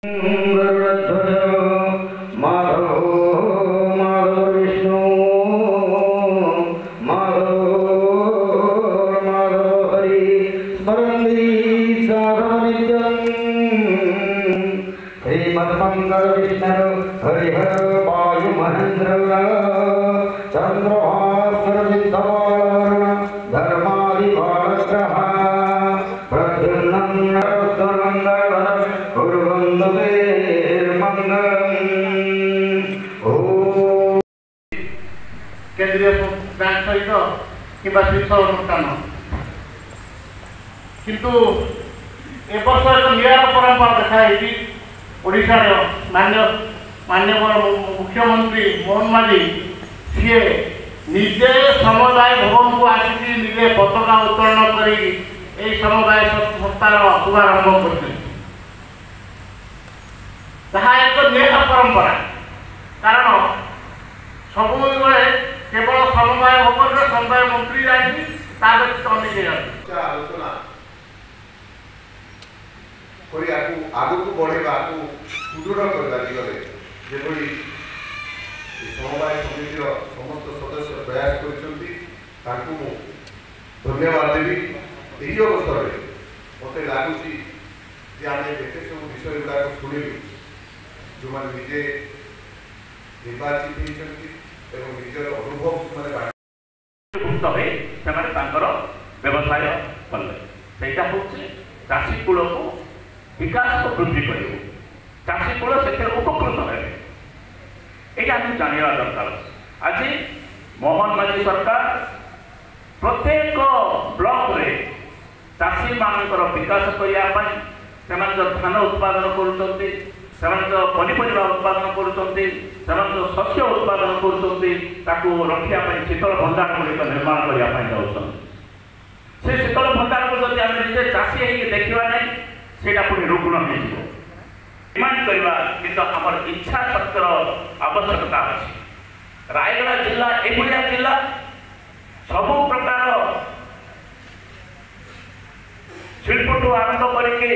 श्रीमद्मंगल विष्णु हरिहर वायु महेंद्र चंद्रभास्कर विद्वान धर्मादिपालग्रह केंद्रीय बैंक सहित कि शीर्ष अनुष्ठान किंतु ए वर्ष एक निरा परंपरा देखाई ओडिशार माननीय मुख्यमंत्री मोहन माझी सी निजे समुदाय भवन को आसिक निजे पताका उत्तोलन कर समुदाय संस्थार शुभारंभ कर एक निरा परंपरा कारण सब केवल समुदाय भवन समुदाय मंत्री जाती आलोचना आगक बढ़ेगा सुदृढ़ करवा दिगरे जेभली समवाय समितिर समस्त सदस्य प्रयास कर धन्यवाद देवी यही अवसर में मत लगुच आम जिते सब विषय गुड़ाक शुणिलु जो मैंने निजे निर्वाचित होती निजर अनुभव व्यवसाय कले सहीटा हूँ चाषी कूल को विकास को वृद्धि कर चाषी कूल से उपकृत है ये आम जानवा दरकार। आज मोहन माझी सरकार प्रत्येक ब्लॉक रे चाषी मानकर विकास करने जो धान उत्पादन कर पनीपरिया उत्पादन कर शस्य उत्पादन कर रखापी शीतल भंडार गुड़िक निर्माण करने से शीतल भंडार को जब आम निजे चाषी देखा ना सेटा पुणी रुग्ण हो डिमांड करवा कि आम इच्छा शक्तिर आवश्यकता अच्छी। रायगढ़ जिला एभलिया जिला सबु प्रकार शिल्प आरंभ करके